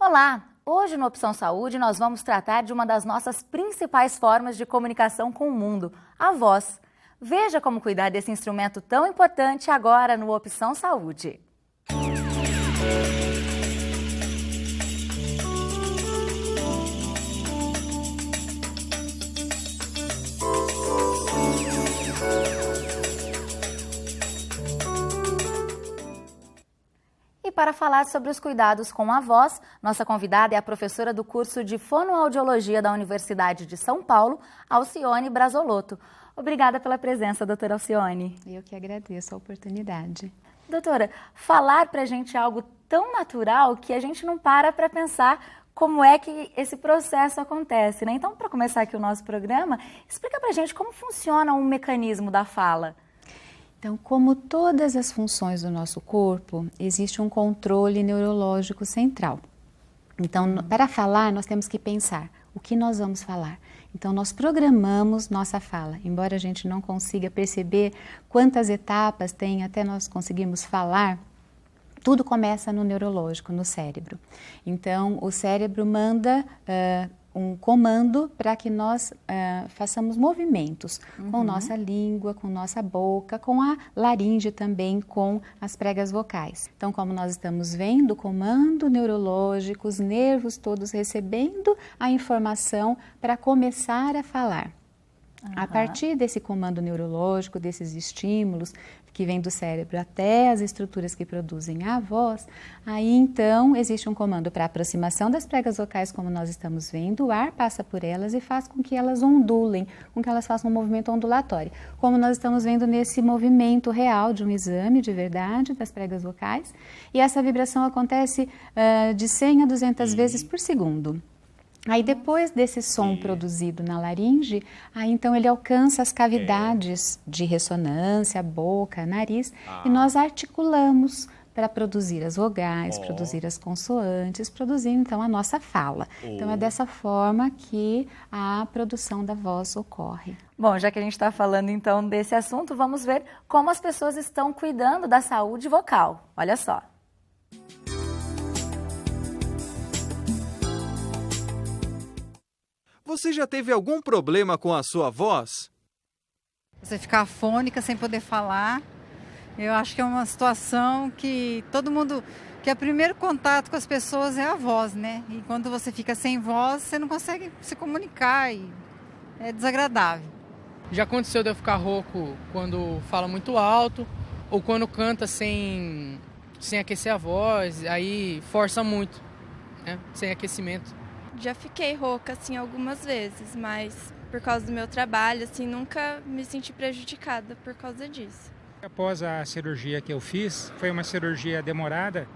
Olá! Hoje no Opção Saúde nós vamos tratar de uma das nossas principais formas de comunicação com o mundo, a voz. Veja como cuidar desse instrumento tão importante agora no Opção Saúde. E para falar sobre os cuidados com a voz, nossa convidada é a professora do curso de Fonoaudiologia da Universidade de São Paulo, Alcione Brasolotto. Obrigada pela presença, doutora Alcione. Eu que agradeço a oportunidade. Doutora, falar pra gente é algo tão natural que a gente não para pensar como é que esse processo acontece, né? Então, para começar aqui o nosso programa, explica pra gente como funciona o mecanismo da fala. Então, como todas as funções do nosso corpo, existe um controle neurológico central. Então, para falar, nós temos que pensar o que nós vamos falar. Então, nós programamos nossa fala, embora a gente não consiga perceber quantas etapas tem até nós conseguirmos falar, tudo começa no neurológico, no cérebro. Então, o cérebro manda um comando para que nós façamos movimentos com nossa língua, com nossa boca, com a laringe também, com as pregas vocais. Então, como nós estamos vendo, o comando neurológico, os nervos todos recebendo a informação para começar a falar. A partir desse comando neurológico, desses estímulos que vêm do cérebro até as estruturas que produzem a voz, aí então existe um comando para aproximação das pregas vocais, como nós estamos vendo, o ar passa por elas e faz com que elas ondulem, com que elas façam um movimento ondulatório, como nós estamos vendo nesse movimento real de um exame de verdade das pregas vocais, e essa vibração acontece de 100 a 200 vezes por segundo. Aí depois desse som produzido na laringe, aí então ele alcança as cavidades de ressonância, boca, nariz, e nós articulamos para produzir as vogais, produzir as consoantes, produzir então a nossa fala. Então é dessa forma que a produção da voz ocorre. Bom, já que a gente está falando então desse assunto, vamos ver como as pessoas estão cuidando da saúde vocal. Olha só. Você já teve algum problema com a sua voz? Você ficar afônica sem poder falar, eu acho que é uma situação que todo mundo, que o primeiro contato com as pessoas é a voz, né? E quando você fica sem voz, você não consegue se comunicar e é desagradável. Já aconteceu de eu ficar rouco quando fala muito alto ou quando canta sem aquecer a voz, aí força muito, né? Sem aquecimento. Já fiquei rouca, assim, algumas vezes, mas por causa do meu trabalho, assim, nunca me senti prejudicada por causa disso. Após a cirurgia que eu fiz, foi uma cirurgia demorada,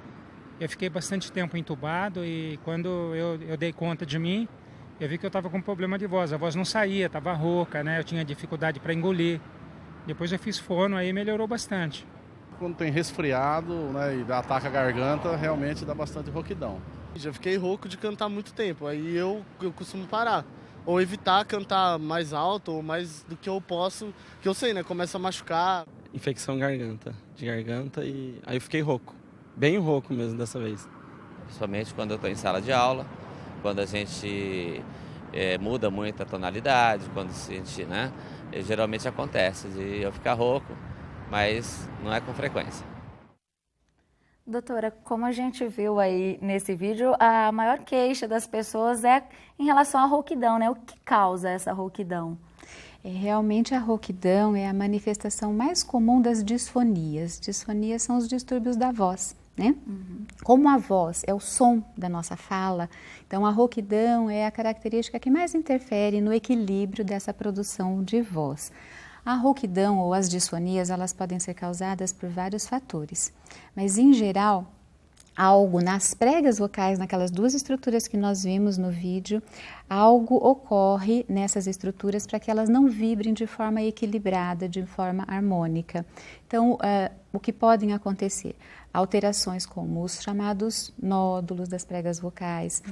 eu fiquei bastante tempo entubado e quando eu dei conta de mim, eu vi que eu estava com problema de voz, a voz não saía, estava rouca, né? Eu tinha dificuldade para engolir. Depois eu fiz fono, aí melhorou bastante. Quando tem resfriado, né, e ataca a garganta, realmente dá bastante rouquidão. Já fiquei rouco de cantar muito tempo, aí eu costumo parar. Ou evitar cantar mais alto ou mais do que eu posso, que eu sei, né? Começa a machucar. Infecção de garganta e aí eu fiquei rouco. Bem rouco mesmo dessa vez. Principalmente quando eu estou em sala de aula, quando a gente muda muito a tonalidade, quando a gente, né? Geralmente acontece de eu ficar rouco, mas não é com frequência. Doutora, como a gente viu aí nesse vídeo, a maior queixa das pessoas é em relação à rouquidão, né? O que causa essa rouquidão? Realmente a rouquidão é a manifestação mais comum das disfonias. Disfonias são os distúrbios da voz, né? Como a voz é o som da nossa fala, então a rouquidão é a característica que mais interfere no equilíbrio dessa produção de voz. A rouquidão ou as disfonias, elas podem ser causadas por vários fatores, mas em geral, algo nas pregas vocais, naquelas duas estruturas que nós vimos no vídeo, algo ocorre nessas estruturas para que elas não vibrem de forma equilibrada, de forma harmônica. Então, o que podem acontecer? Alterações como os chamados nódulos das pregas vocais,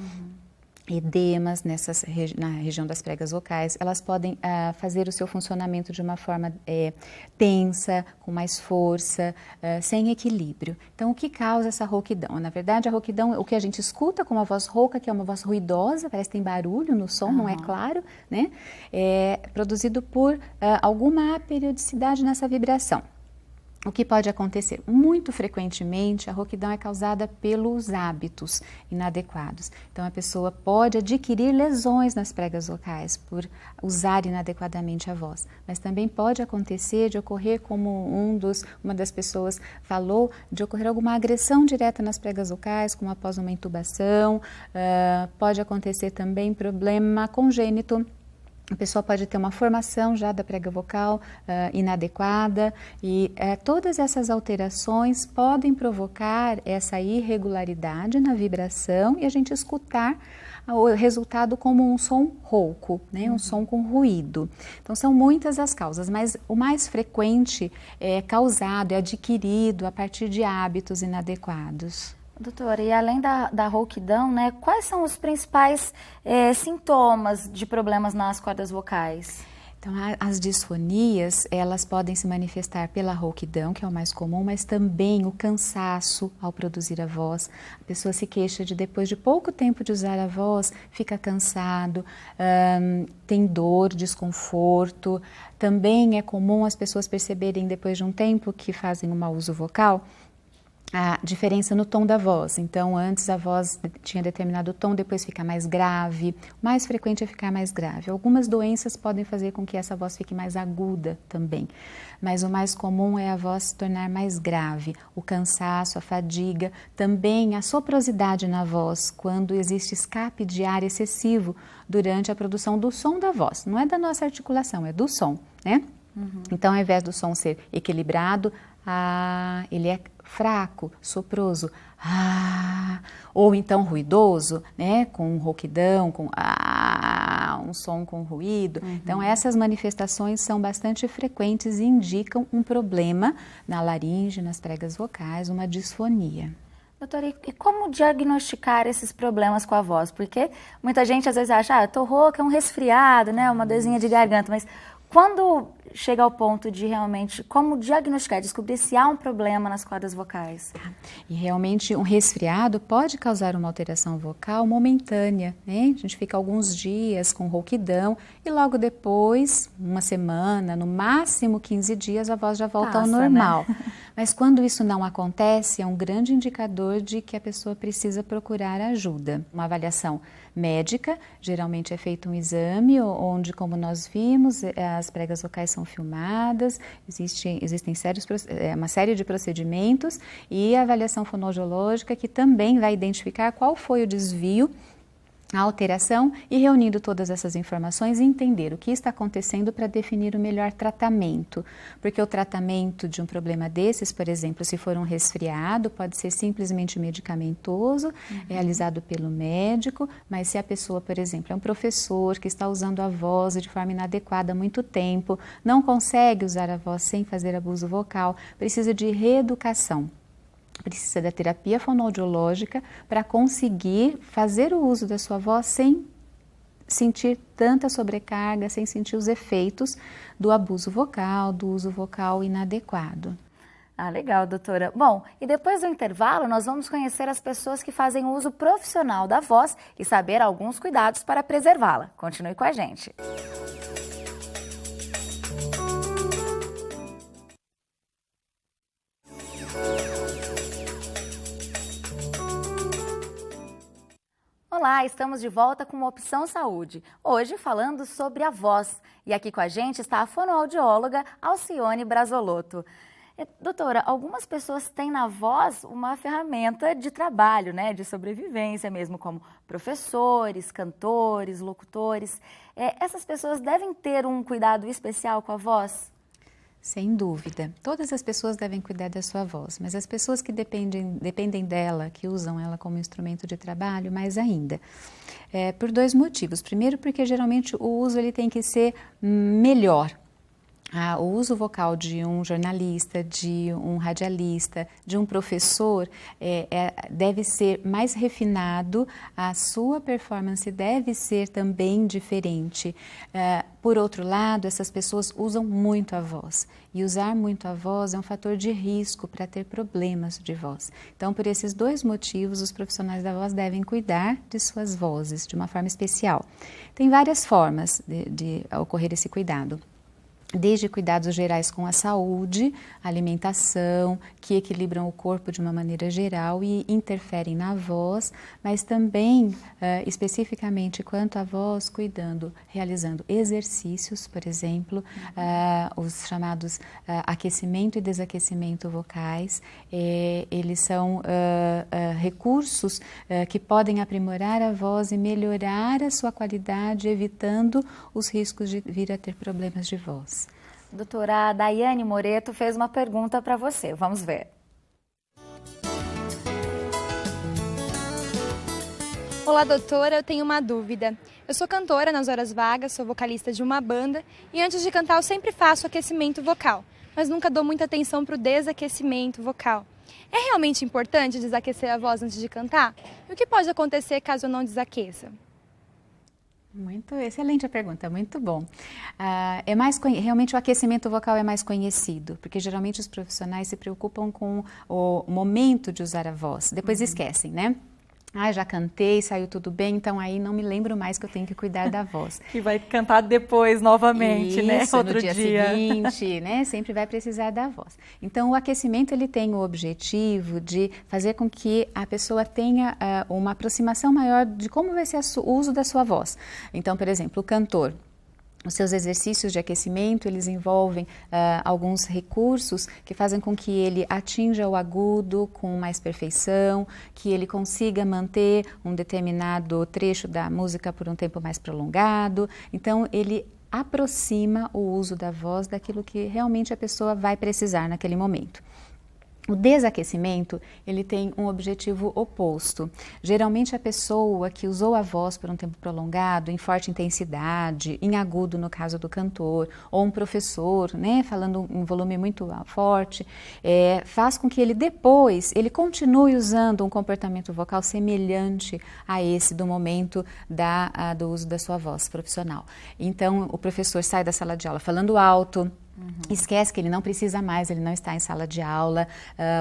edemas na região das pregas vocais, elas podem fazer o seu funcionamento de uma forma tensa, com mais força, sem equilíbrio. Então, o que causa essa rouquidão? Na verdade, a rouquidão, o que a gente escuta como uma voz rouca, que é uma voz ruidosa, parece que tem barulho no som, não é claro, né? É produzido por alguma aperiodicidade nessa vibração. O que pode acontecer? Muito frequentemente, a rouquidão é causada pelos hábitos inadequados. Então, a pessoa pode adquirir lesões nas pregas vocais por usar inadequadamente a voz. Mas também pode acontecer de ocorrer, como uma das pessoas falou, de ocorrer alguma agressão direta nas pregas vocais, como após uma intubação. Pode acontecer também problema congênito. A pessoa pode ter uma formação já da prega vocal inadequada e todas essas alterações podem provocar essa irregularidade na vibração e a gente escutar o resultado como um som rouco, né? Um som com ruído. Então são muitas as causas, mas o mais frequente é causado, é adquirido a partir de hábitos inadequados. Doutora, e além da rouquidão, né, quais são os principais sintomas de problemas nas cordas vocais? Então, as disfonias, elas podem se manifestar pela rouquidão, que é o mais comum, mas também o cansaço ao produzir a voz. A pessoa se queixa de, depois de pouco tempo de usar a voz, fica cansado, tem dor, desconforto. Também é comum as pessoas perceberem, depois de um tempo que fazem um mau uso vocal, a diferença no tom da voz. Então, antes a voz tinha determinado tom, depois fica mais grave. O mais frequente é ficar mais grave. Algumas doenças podem fazer com que essa voz fique mais aguda também. Mas o mais comum é a voz se tornar mais grave. O cansaço, a fadiga, também a soprosidade na voz, quando existe escape de ar excessivo durante a produção do som da voz. Não é da nossa articulação, é do som, né? Então, ao invés do som ser equilibrado, ele é fraco, soproso, ou então ruidoso, né, com rouquidão, com um som com ruído. Então, essas manifestações são bastante frequentes e indicam um problema na laringe, nas pregas vocais, uma disfonia. Doutora, e como diagnosticar esses problemas com a voz? Porque muita gente às vezes acha, eu tô rouca, é um resfriado, né, uma dorzinha de garganta, mas quando chega ao ponto de realmente, como diagnosticar, descobrir se há um problema nas cordas vocais? E realmente um resfriado pode causar uma alteração vocal momentânea, né? A gente fica alguns dias com rouquidão e logo depois, uma semana, no máximo 15 dias, a voz já volta ao normal. Né? Mas quando isso não acontece, é um grande indicador de que a pessoa precisa procurar ajuda. Uma avaliação médica, geralmente é feito um exame onde, como nós vimos, as pregas vocais são filmadas, existem uma série de procedimentos e a avaliação fonoaudiológica que também vai identificar qual foi o desvio, a alteração e reunindo todas essas informações entender o que está acontecendo para definir o melhor tratamento. Porque o tratamento de um problema desses, por exemplo, se for um resfriado, pode ser simplesmente medicamentoso, realizado pelo médico, mas se a pessoa, por exemplo, é um professor que está usando a voz de forma inadequada há muito tempo, não consegue usar a voz sem fazer abuso vocal, precisa de reeducação. Precisa da terapia fonoaudiológica para conseguir fazer o uso da sua voz sem sentir tanta sobrecarga, sem sentir os efeitos do abuso vocal, do uso vocal inadequado. Legal, doutora. Bom, e depois do intervalo, nós vamos conhecer as pessoas que fazem uso profissional da voz e saber alguns cuidados para preservá-la. Continue com a gente. Olá, estamos de volta com Opção Saúde, hoje falando sobre a voz. E aqui com a gente está a fonoaudióloga Alcione Brasolotto. Doutora, algumas pessoas têm na voz uma ferramenta de trabalho, né, de sobrevivência mesmo, como professores, cantores, locutores. Essas pessoas devem ter um cuidado especial com a voz? Sem dúvida. Todas as pessoas devem cuidar da sua voz, mas as pessoas que dependem dela, que usam ela como instrumento de trabalho, mais ainda. Por dois motivos. Primeiro, porque geralmente o uso ele tem que ser melhor. O uso vocal de um jornalista, de um radialista, de um professor deve ser mais refinado, a sua performance deve ser também diferente. Por outro lado, essas pessoas usam muito a voz, e usar muito a voz é um fator de risco para ter problemas de voz. Então, por esses dois motivos, os profissionais da voz devem cuidar de suas vozes de uma forma especial. Tem várias formas de ocorrer esse cuidado. Desde cuidados gerais com a saúde, alimentação, que equilibram o corpo de uma maneira geral e interferem na voz, mas também, especificamente quanto à voz, realizando exercícios, por exemplo, os chamados aquecimento e desaquecimento vocais. Eles são recursos que podem aprimorar a voz e melhorar a sua qualidade, evitando os riscos de vir a ter problemas de voz. Doutora Daiane Moreto fez uma pergunta para você. Vamos ver. Olá, doutora, eu tenho uma dúvida. Eu sou cantora nas horas vagas, sou vocalista de uma banda e antes de cantar eu sempre faço aquecimento vocal, mas nunca dou muita atenção para o desaquecimento vocal. É realmente importante desaquecer a voz antes de cantar? E o que pode acontecer caso eu não desaqueça? Muito excelente a pergunta, muito bom. Realmente o aquecimento vocal é mais conhecido, porque geralmente os profissionais se preocupam com o momento de usar a voz, depois esquecem, né? Já cantei, saiu tudo bem, então aí não me lembro mais que eu tenho que cuidar da voz. Que vai cantar depois, novamente, né? Outro dia seguinte, né? Sempre vai precisar da voz. Então, o aquecimento, ele tem o objetivo de fazer com que a pessoa tenha uma aproximação maior de como vai ser o uso da sua voz. Então, por exemplo, o cantor. Os seus exercícios de aquecimento, eles envolvem alguns recursos que fazem com que ele atinja o agudo com mais perfeição, que ele consiga manter um determinado trecho da música por um tempo mais prolongado. Então, ele aproxima o uso da voz daquilo que realmente a pessoa vai precisar naquele momento. O desaquecimento, ele tem um objetivo oposto. Geralmente a pessoa que usou a voz por um tempo prolongado, em forte intensidade, em agudo no caso do cantor, ou um professor, né, falando em volume muito forte, faz com que ele depois, ele continue usando um comportamento vocal semelhante a esse do momento do uso da sua voz profissional. Então o professor sai da sala de aula falando alto, esquece que ele não precisa mais, ele não está em sala de aula,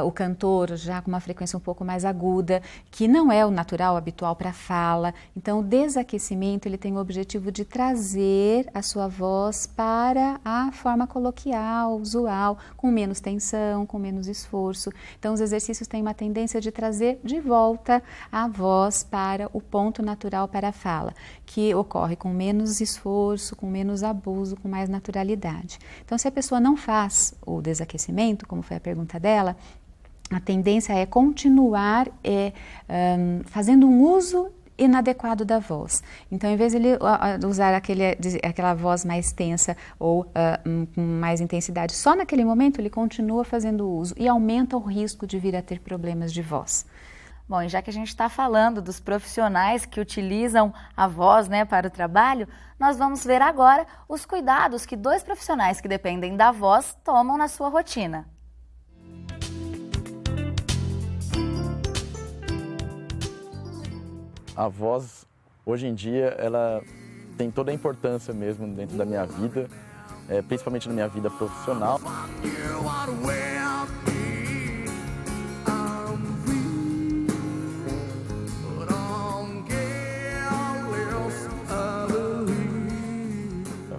o cantor já com uma frequência um pouco mais aguda, que não é o natural, habitual para a fala. Então, o desaquecimento, ele tem o objetivo de trazer a sua voz para a forma coloquial, usual, com menos tensão, com menos esforço. Então, os exercícios têm uma tendência de trazer de volta a voz para o ponto natural para a fala, que ocorre com menos esforço, com menos abuso, com mais naturalidade. Então, se a pessoa não faz o desaquecimento, como foi a pergunta dela, a tendência é continuar fazendo um uso inadequado da voz. Então, em vez de ele usar aquela voz mais tensa ou com mais intensidade só naquele momento, ele continua fazendo uso e aumenta o risco de vir a ter problemas de voz. Bom, e já que a gente está falando dos profissionais que utilizam a voz, né, para o trabalho, nós vamos ver agora os cuidados que 2 profissionais que dependem da voz tomam na sua rotina. A voz, hoje em dia, ela tem toda a importância mesmo dentro da minha vida, principalmente na minha vida profissional.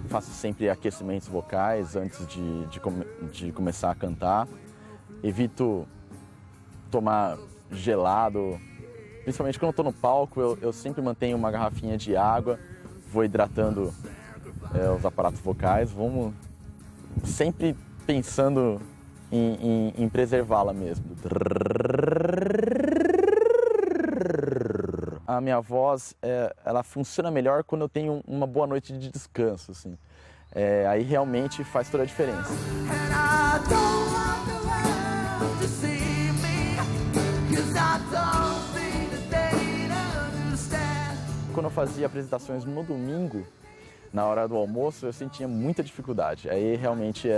Faço sempre aquecimentos vocais antes de começar a cantar. Evito tomar gelado, principalmente quando eu estou no palco, eu sempre mantenho uma garrafinha de água, vou hidratando os aparatos vocais, vamos sempre pensando em preservá-la mesmo. A minha voz, ela funciona melhor quando eu tenho uma boa noite de descanso, assim. Aí realmente faz toda a diferença. Quando eu fazia apresentações no domingo, na hora do almoço eu sentia muita dificuldade. Aí realmente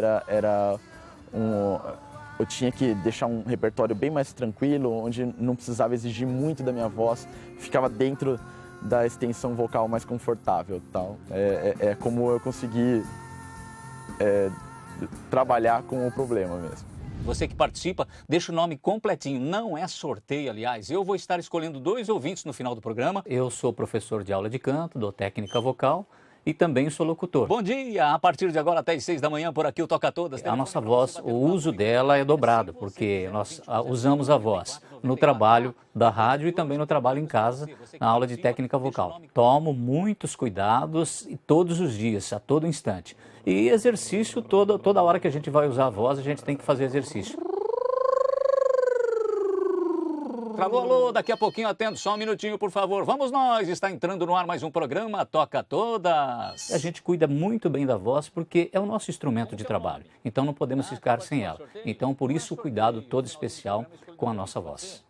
eu tinha que deixar um repertório bem mais tranquilo, onde não precisava exigir muito da minha voz, ficava dentro da extensão vocal mais confortável. Tal. É como eu consegui trabalhar com o problema mesmo. Você que participa, deixa o nome completinho, não é sorteio, aliás. Eu vou estar escolhendo 2 ouvintes no final do programa. Eu sou professor de aula de canto, dou técnica vocal e também sou locutor. Bom dia! A partir de agora até às 6 da manhã, por aqui o Toca Todas. A nossa voz, o uso dela é dobrado, porque nós usamos a voz no trabalho da rádio e também no trabalho em casa, na aula de técnica vocal. Tomo muitos cuidados todos os dias, a todo instante. E exercício, toda hora que a gente vai usar a voz, a gente tem que fazer exercício. Alô, alô, daqui a pouquinho atendo, só um minutinho, por favor. Vamos nós, está entrando no ar mais um programa Toca Todas. A gente cuida muito bem da voz porque é o nosso instrumento de trabalho, então não podemos ficar sem ela. Então, por isso, o cuidado todo especial com a nossa voz.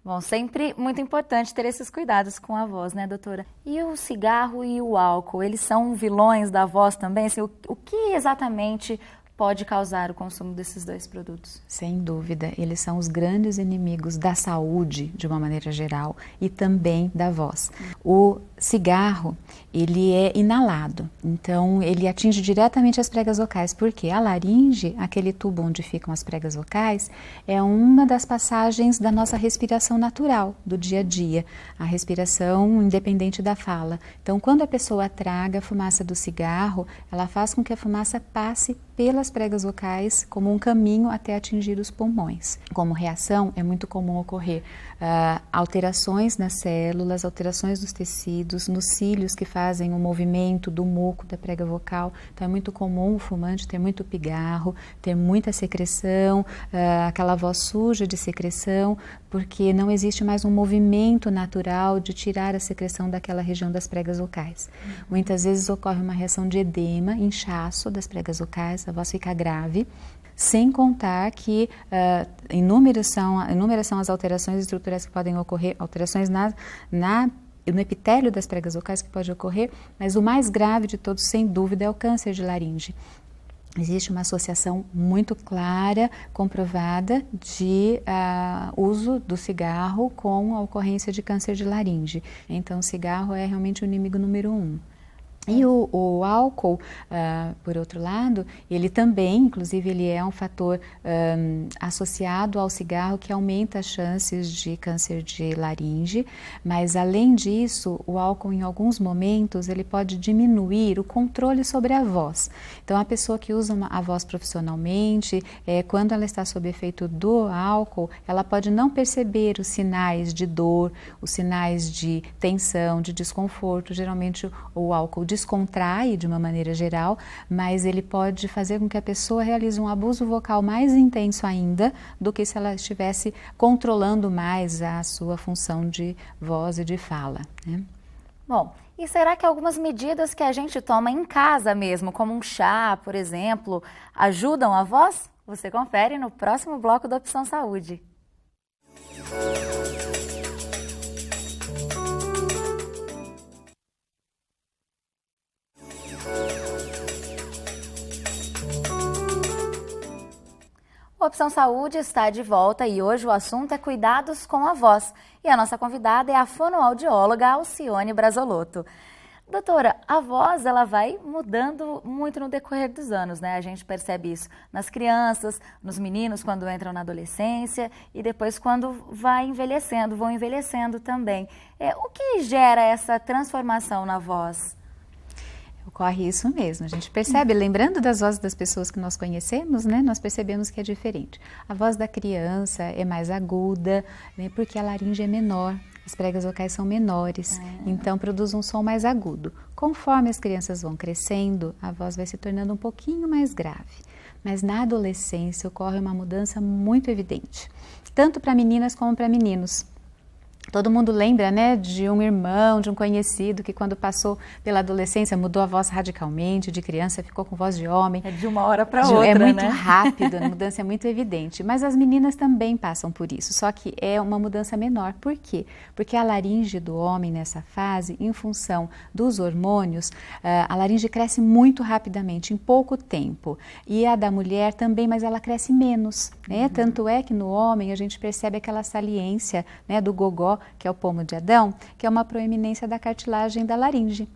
Bom, sempre muito importante ter esses cuidados com a voz, né, doutora? E o cigarro e o álcool, eles são vilões da voz também? Assim, o que exatamente pode causar o consumo desses 2 produtos? Sem dúvida, eles são os grandes inimigos da saúde, de uma maneira geral, e também da voz. O cigarro, ele é inalado, então ele atinge diretamente as pregas vocais, porque a laringe, aquele tubo onde ficam as pregas vocais, é uma das passagens da nossa respiração natural, do dia a dia, a respiração independente da fala. Então, quando a pessoa traga a fumaça do cigarro, ela faz com que a fumaça passe pelas pregas vocais como um caminho até atingir os pulmões. Como reação, é muito comum ocorrer alterações nas células, alterações nos tecidos, nos cílios que fazem o movimento do muco da prega vocal. Então é muito comum o fumante ter muito pigarro, ter muita secreção, aquela voz suja de secreção, porque não existe mais um movimento natural de tirar a secreção daquela região das pregas vocais. Muitas vezes ocorre uma reação de edema, inchaço das pregas vocais, a voz fica grave, sem contar que inúmeras são as alterações estruturais que podem ocorrer, alterações no epitélio das pregas vocais que pode ocorrer, mas o mais grave de todos, sem dúvida, é o câncer de laringe. Existe uma associação muito clara, comprovada, de uso do cigarro com a ocorrência de câncer de laringe. Então, o cigarro é realmente o inimigo número 1. E o álcool, por outro lado, ele também, inclusive, ele é um fator associado ao cigarro que aumenta as chances de câncer de laringe, mas além disso, o álcool em alguns momentos ele pode diminuir o controle sobre a voz. Então, a pessoa que usa a voz profissionalmente, quando ela está sob efeito do álcool, ela pode não perceber os sinais de dor, os sinais de tensão, de desconforto. Geralmente, o álcool descontrai de uma maneira geral, mas ele pode fazer com que a pessoa realize um abuso vocal mais intenso ainda do que se ela estivesse controlando mais a sua função de voz e de fala, né? Bom, e será que algumas medidas que a gente toma em casa mesmo, como um chá, por exemplo, ajudam a voz? Você confere no próximo bloco da Opção Saúde. A Opção Saúde está de volta e hoje o assunto é cuidados com a voz. E a nossa convidada é a fonoaudióloga Alcione Brasolotto. Doutora, a voz ela vai mudando muito no decorrer dos anos, né? A gente percebe isso nas crianças, nos meninos quando entram na adolescência e depois quando vão envelhecendo também. O que gera essa transformação na voz? Ocorre isso mesmo, a gente percebe, lembrando das vozes das pessoas que nós conhecemos, né, nós percebemos que é diferente. A voz da criança é mais aguda, né, porque a laringe é menor, as pregas vocais são menores, então produz um som mais agudo. Conforme as crianças vão crescendo, a voz vai se tornando um pouquinho mais grave. Mas na adolescência ocorre uma mudança muito evidente, tanto para meninas como para meninos. Todo mundo lembra, né, de um irmão, de um conhecido que quando passou pela adolescência mudou a voz radicalmente, de criança ficou com voz de homem. É de uma hora para outra, né? É muito né? rápido, a mudança é muito evidente. Mas as meninas também passam por isso, só que é uma mudança menor. Por quê? Porque a laringe do homem nessa fase, em função dos hormônios, a laringe cresce muito rapidamente, em pouco tempo. E a da mulher também, mas ela cresce menos, né? Tanto é que no homem a gente percebe aquela saliência, né, do gogó, que é o pomo de Adão, que é uma proeminência da cartilagem da laringe.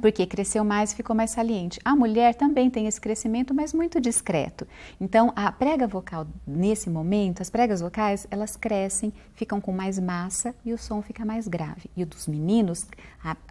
Porque cresceu mais e ficou mais saliente. A mulher também tem esse crescimento, mas muito discreto. Então, a prega vocal, nesse momento, as pregas vocais, elas crescem, ficam com mais massa e o som fica mais grave. E o dos meninos,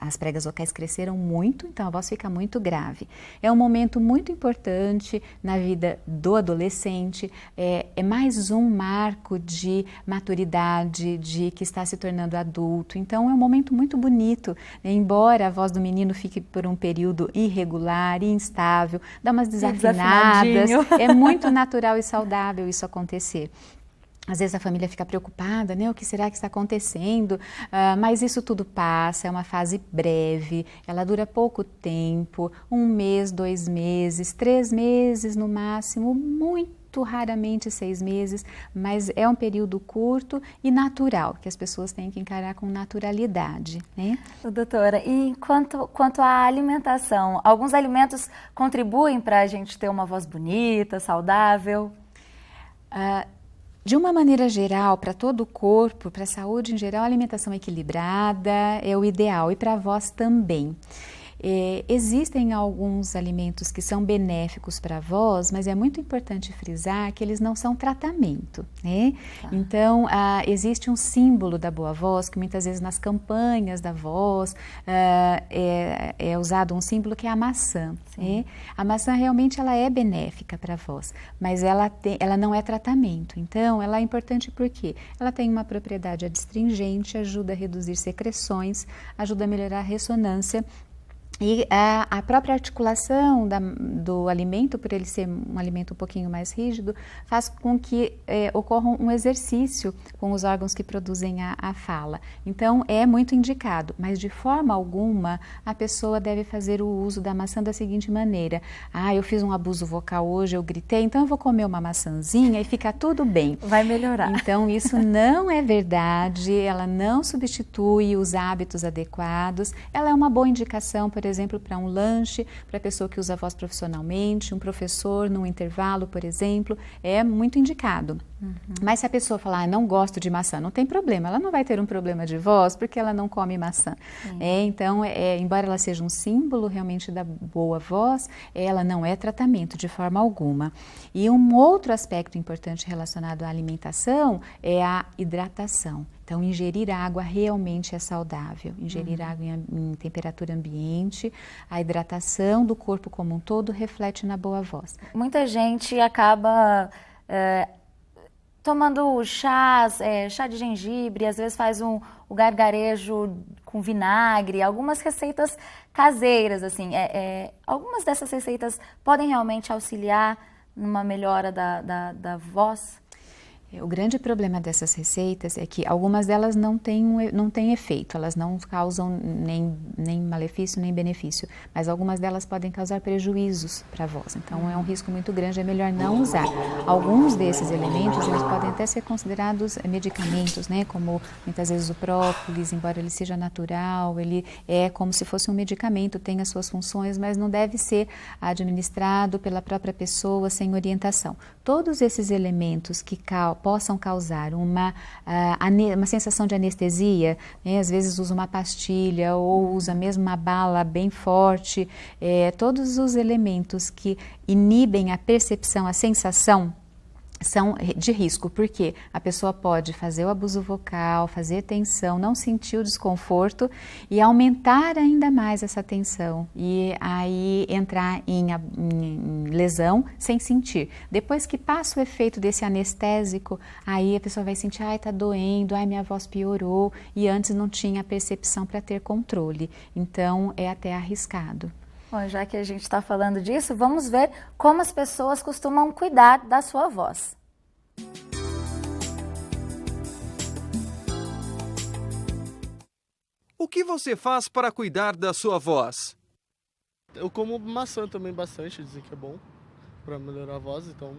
as pregas vocais cresceram muito, então a voz fica muito grave. É um momento muito importante na vida do adolescente, é mais um marco de maturidade, de que está se tornando adulto. Então, é um momento muito bonito, né? Embora a voz do menino fique por um período irregular e instável, dá umas desafinadas, é muito natural e saudável isso acontecer. Às vezes a família fica preocupada, né? O que será que está acontecendo? Mas isso tudo passa, é uma fase breve, ela dura pouco tempo, 1 mês, 2 meses, 3 meses no máximo, muito raramente 6 meses, mas é um período curto e natural, que as pessoas têm que encarar com naturalidade, né? Doutora, e quanto à alimentação, alguns alimentos contribuem para a gente ter uma voz bonita, saudável? De uma maneira geral, para todo o corpo, para a saúde em geral, a alimentação equilibrada é o ideal e para a voz também. Existem alguns alimentos que são benéficos para a voz, mas é muito importante frisar que eles não são tratamento, né? Então, existe um símbolo da boa voz, que muitas vezes nas campanhas da voz é usado um símbolo que é a maçã, né? A maçã realmente ela é benéfica para a voz, mas ela não é tratamento. Então, ela é importante porque ela tem uma propriedade adstringente, ajuda a reduzir secreções, ajuda a melhorar a ressonância. E a própria articulação do alimento, por ele ser um alimento um pouquinho mais rígido, faz com que ocorra um exercício com os órgãos que produzem a fala. Então, é muito indicado, mas de forma alguma a pessoa deve fazer o uso da maçã da seguinte maneira: eu fiz um abuso vocal hoje, eu gritei, então eu vou comer uma maçãzinha e fica tudo bem. Vai melhorar. Então, isso não é verdade, ela não substitui os hábitos adequados, ela é uma boa indicação, por exemplo, para um lanche, para a pessoa que usa a voz profissionalmente, um professor num intervalo, por exemplo, é muito indicado. Mas se a pessoa falar, não gosto de maçã, não tem problema, ela não vai ter um problema de voz porque ela não come maçã. Então, embora ela seja um símbolo realmente da boa voz, ela não é tratamento de forma alguma. E um outro aspecto importante relacionado à alimentação é a hidratação. Então, ingerir água realmente é saudável. Ingerir água em temperatura ambiente, a hidratação do corpo como um todo reflete na boa voz. Muita gente acaba tomando chás, chá de gengibre, às vezes faz o gargarejo com vinagre, algumas receitas caseiras, assim. Algumas dessas receitas podem realmente auxiliar numa melhora da voz? O grande problema dessas receitas é que algumas delas não têm efeito, elas não causam nem malefício nem benefício, mas algumas delas podem causar prejuízos para a voz, então é um risco muito grande, é melhor não usar. Alguns desses elementos, eles podem até ser considerados medicamentos, né, como muitas vezes o própolis, embora ele seja natural, ele é como se fosse um medicamento, tem as suas funções, mas não deve ser administrado pela própria pessoa sem orientação. Todos esses elementos que possam causar uma sensação de anestesia, né? Às vezes usa uma pastilha ou usa mesmo uma bala bem forte, todos os elementos que inibem a percepção, a sensação, são de risco, porque a pessoa pode fazer o abuso vocal, fazer tensão, não sentir o desconforto e aumentar ainda mais essa tensão e aí entrar em lesão sem sentir. Depois que passa o efeito desse anestésico, aí a pessoa vai sentir, tá doendo, minha voz piorou e antes não tinha percepção para ter controle. Então é até arriscado. Bom, já que a gente está falando disso, vamos ver como as pessoas costumam cuidar da sua voz. O que você faz para cuidar da sua voz? Eu como maçã também bastante, dizem que é bom para melhorar a voz, então...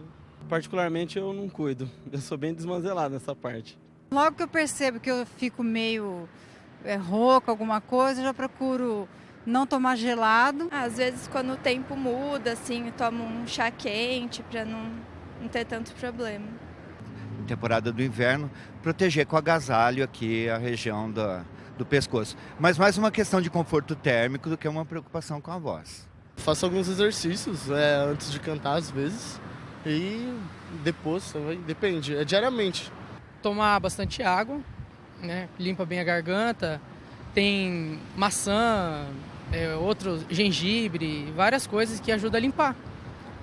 Particularmente eu não cuido, eu sou bem desmanzelado nessa parte. Logo que eu percebo que eu fico meio rouca, alguma coisa, eu já procuro não tomar gelado. Às vezes quando o tempo muda, assim, eu tomo um chá quente para não ter tanto problema. Em temporada do inverno, proteger com agasalho aqui a região do pescoço. Mas mais uma questão de conforto térmico do que uma preocupação com a voz. Faço alguns exercícios antes de cantar às vezes e depois, depende, é diariamente. Tomar bastante água, né? Limpa bem a garganta, tem maçã, outro gengibre, várias coisas que ajudam a limpar.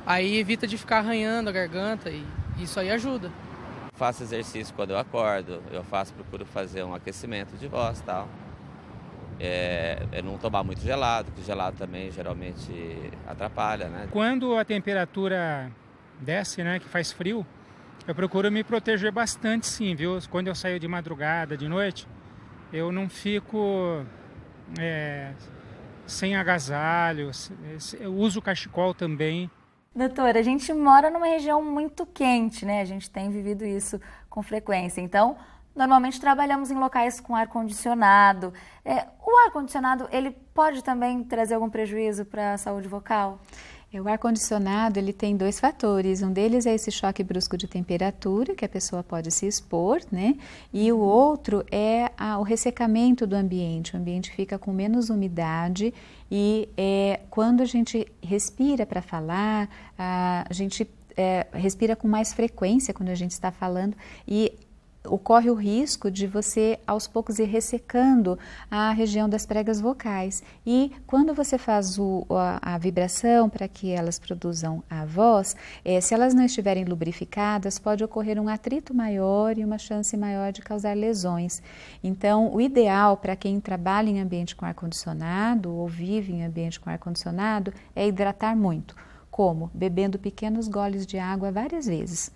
Aí evita de ficar arranhando a garganta e isso aí ajuda. Faço exercício quando eu acordo, procuro fazer um aquecimento de voz e tal. Não tomar muito gelado, que gelado também geralmente atrapalha, né? Quando a temperatura desce, né, que faz frio, eu procuro me proteger bastante, sim, viu? Quando eu saio de madrugada, de noite, eu não fico sem agasalho, eu uso cachecol também. Doutora, a gente mora numa região muito quente, né? A gente tem vivido isso com frequência. Então, normalmente trabalhamos em locais com ar-condicionado. O ar-condicionado, ele pode também trazer algum prejuízo para a saúde vocal? O ar-condicionado, ele tem dois fatores. Um deles é esse choque brusco de temperatura, que a pessoa pode se expor, né? E o outro é o ressecamento do ambiente. O ambiente fica com menos umidade e quando a gente respira para falar, a gente respira com mais frequência quando a gente está falando e ocorre o risco de você, aos poucos, ir ressecando a região das pregas vocais. E quando você faz a vibração para que elas produzam a voz, se elas não estiverem lubrificadas, pode ocorrer um atrito maior e uma chance maior de causar lesões. Então, o ideal para quem trabalha em ambiente com ar-condicionado ou vive em ambiente com ar-condicionado é hidratar muito. Como? Bebendo pequenos goles de água várias vezes.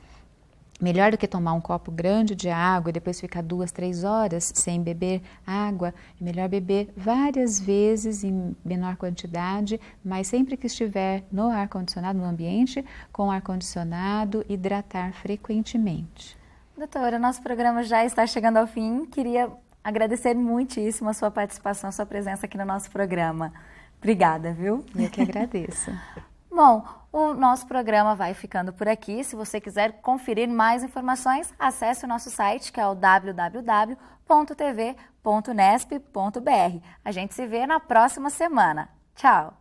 Melhor do que tomar um copo grande de água e depois ficar 2, 3 horas sem beber água, é melhor beber várias vezes em menor quantidade, mas sempre que estiver no ar-condicionado, no ambiente com ar-condicionado, hidratar frequentemente. Doutora, nosso programa já está chegando ao fim. Queria agradecer muitíssimo a sua participação, a sua presença aqui no nosso programa. Obrigada, viu? Eu que agradeço. Bom, o nosso programa vai ficando por aqui. Se você quiser conferir mais informações, acesse o nosso site, que é o www.tv.nesp.br. A gente se vê na próxima semana. Tchau!